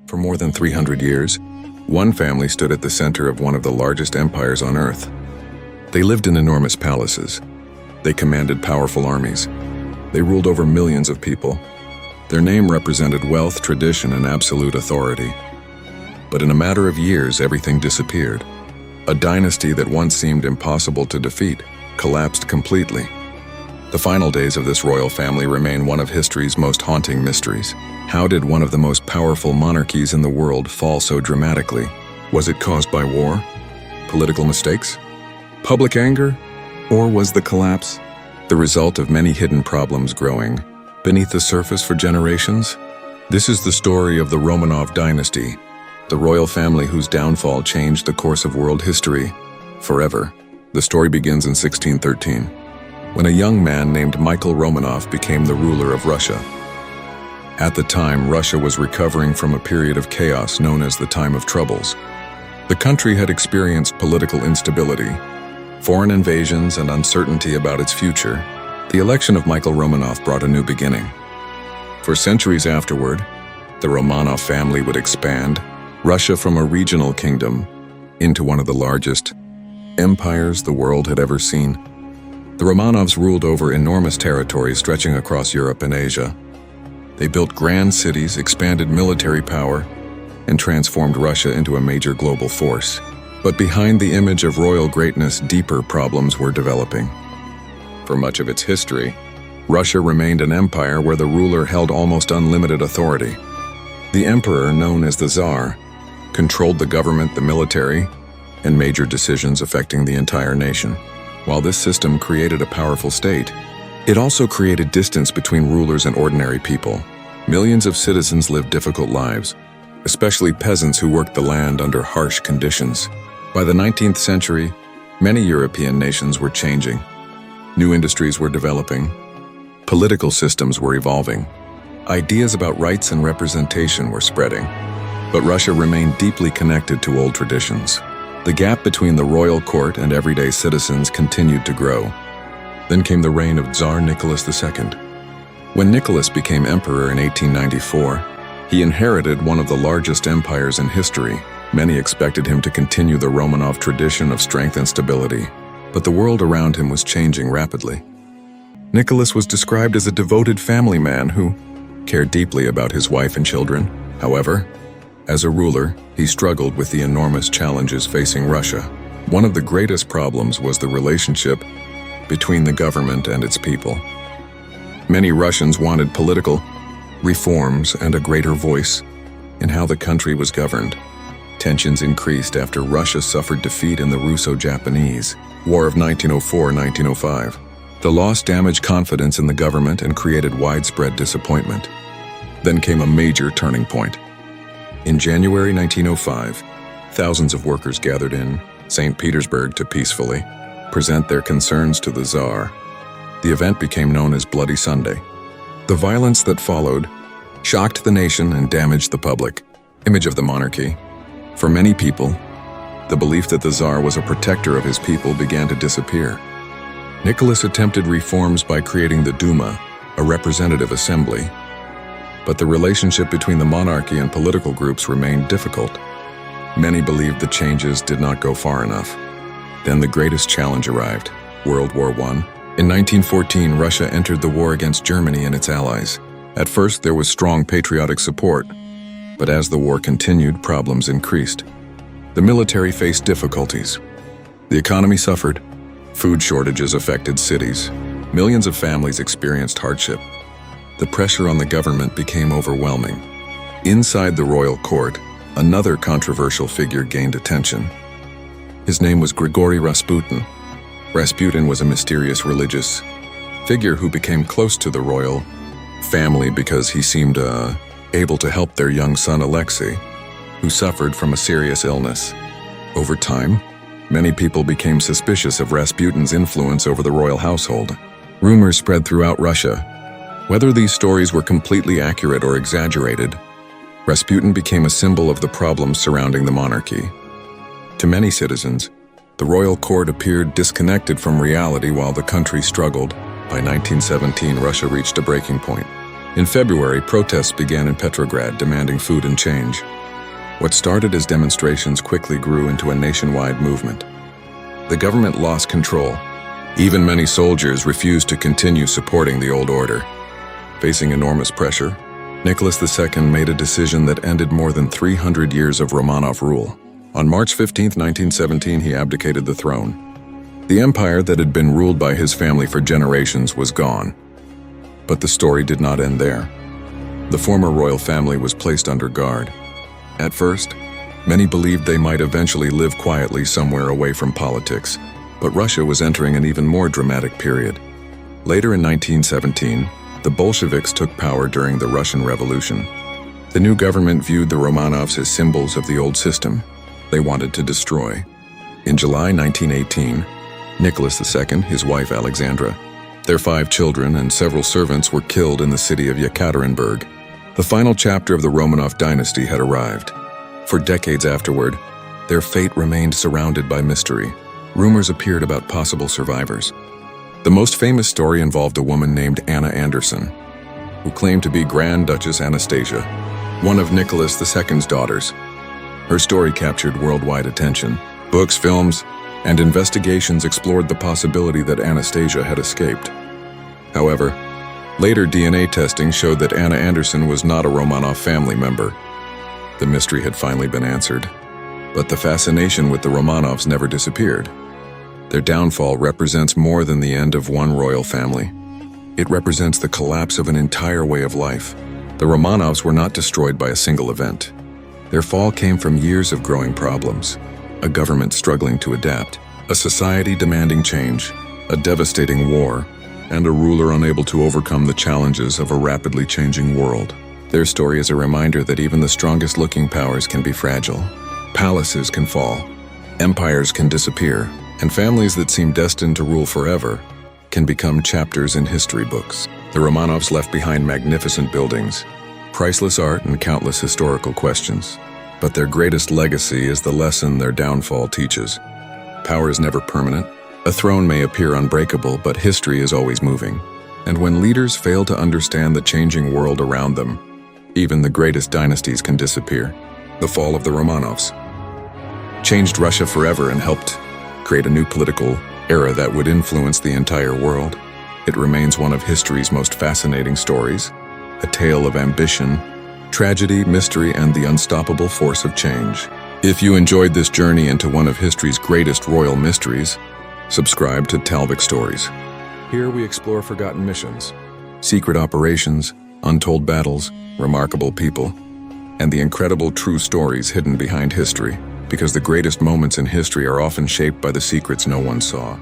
For more than 300 years, one family stood at the center of one of the largest empires on Earth. They lived in enormous palaces. They commanded powerful armies. They ruled over millions of people. Their name represented wealth, tradition, and absolute authority. But in a matter of years, everything disappeared. A dynasty that once seemed impossible to defeat collapsed completely. The final days of this royal family remain one of history's most haunting mysteries. How did one of the most powerful monarchies in the world fall so dramatically? Was it caused by war? Political mistakes? Public anger? Or was the collapse the result of many hidden problems growing beneath the surface for generations? This is the story of the Romanov dynasty, the royal family whose downfall changed the course of world history forever. The story begins in 1613, when a young man named Michael Romanov became the ruler of Russia. At the time, Russia was recovering from a period of chaos known as the Time of Troubles. The country had experienced political instability, foreign invasions, and uncertainty about its future. The election of Michael Romanov brought a new beginning. For centuries afterward, the Romanov family would expand Russia from a regional kingdom into one of the largest empires the world had ever seen. The Romanovs ruled over enormous territories stretching across Europe and Asia. They built grand cities, expanded military power, and transformed Russia into a major global force. But behind the image of royal greatness, deeper problems were developing. For much of its history, Russia remained an empire where the ruler held almost unlimited authority. The emperor, known as the Tsar, controlled the government, the military, and major decisions affecting the entire nation. While this system created a powerful state, it also created distance between rulers and ordinary people. Millions of citizens lived difficult lives, especially peasants who worked the land under harsh conditions. By the 19th century, many European nations were changing. New industries were developing. Political systems were evolving. Ideas about rights and representation were spreading. But Russia remained deeply connected to old traditions. The gap between the royal court and everyday citizens continued to grow. Then came the reign of Tsar Nicholas II. When Nicholas became emperor in 1894, he inherited one of the largest empires in history. Many expected him to continue the Romanov tradition of strength and stability, but the world around him was changing rapidly. Nicholas was described as a devoted family man who cared deeply about his wife and children. However, as a ruler, he struggled with the enormous challenges facing Russia. One of the greatest problems was the relationship between the government and its people. Many Russians wanted political reforms and a greater voice in how the country was governed. Tensions increased after Russia suffered defeat in the Russo-Japanese War of 1904-1905. The loss damaged confidence in the government and created widespread disappointment. Then came a major turning point. In January 1905, thousands of workers gathered in St. Petersburg to peacefully present their concerns to the Tsar. The event became known as Bloody Sunday. The violence that followed shocked the nation and damaged the public image of the monarchy. For many people, the belief that the Tsar was a protector of his people began to disappear. Nicholas attempted reforms by creating the Duma, a representative assembly, but the relationship between the monarchy and political groups remained difficult. Many believed the changes did not go far enough. Then the greatest challenge arrived, World War I. In 1914, Russia entered the war against Germany and its allies. At first, there was strong patriotic support, but as the war continued, problems increased. The military faced difficulties. The economy suffered. Food shortages affected cities. Millions of families experienced hardship. The pressure on the government became overwhelming. Inside the royal court, another controversial figure gained attention. His name was Grigory Rasputin. Rasputin was a mysterious religious figure who became close to the royal family because he seemed able to help their young son Alexei, who suffered from a serious illness. Over time, many people became suspicious of Rasputin's influence over the royal household. Rumors spread throughout Russia. Whether these stories were completely accurate or exaggerated, Rasputin became a symbol of the problems surrounding the monarchy. To many citizens, the royal court appeared disconnected from reality while the country struggled. By 1917, Russia reached a breaking point. In February, protests began in Petrograd demanding food and change. What started as demonstrations quickly grew into a nationwide movement. The government lost control. Even many soldiers refused to continue supporting the old order. Facing enormous pressure, Nicholas II made a decision that ended more than 300 years of Romanov rule. On March 15, 1917, he abdicated the throne. The empire that had been ruled by his family for generations was gone. But the story did not end there. The former royal family was placed under guard. At first, many believed they might eventually live quietly somewhere away from politics, but Russia was entering an even more dramatic period. Later in 1917, the Bolsheviks took power during the Russian Revolution. The new government viewed the Romanovs as symbols of the old system they wanted to destroy. In July 1918, Nicholas II, his wife Alexandra, their 5 children and several servants were killed in the city of Yekaterinburg. The final chapter of the Romanov dynasty had arrived. For decades afterward, their fate remained surrounded by mystery. Rumors appeared about possible survivors. The most famous story involved a woman named Anna Anderson, who claimed to be Grand Duchess Anastasia, one of Nicholas II's daughters. Her story captured worldwide attention. Books, films, and investigations explored the possibility that Anastasia had escaped. However, later DNA testing showed that Anna Anderson was not a Romanov family member. The mystery had finally been answered, but the fascination with the Romanovs never disappeared. Their downfall represents more than the end of one royal family. It represents the collapse of an entire way of life. The Romanovs were not destroyed by a single event. Their fall came from years of growing problems, a government struggling to adapt, a society demanding change, a devastating war, and a ruler unable to overcome the challenges of a rapidly changing world. Their story is a reminder that even the strongest-looking powers can be fragile. Palaces can fall, empires can disappear, and families that seem destined to rule forever can become chapters in history books. The Romanovs left behind magnificent buildings, priceless art, and countless historical questions. But their greatest legacy is the lesson their downfall teaches. Power is never permanent. A throne may appear unbreakable, but history is always moving. And when leaders fail to understand the changing world around them, even the greatest dynasties can disappear. The fall of the Romanovs changed Russia forever and helped create a new political era that would influence the entire world. It remains one of history's most fascinating stories, a tale of ambition, tragedy, mystery, and the unstoppable force of change. If you enjoyed this journey into one of history's greatest royal mysteries, subscribe to TalvixStories. Here we explore forgotten missions, secret operations, untold battles, remarkable people, and the incredible true stories hidden behind history, because the greatest moments in history are often shaped by the secrets no one saw.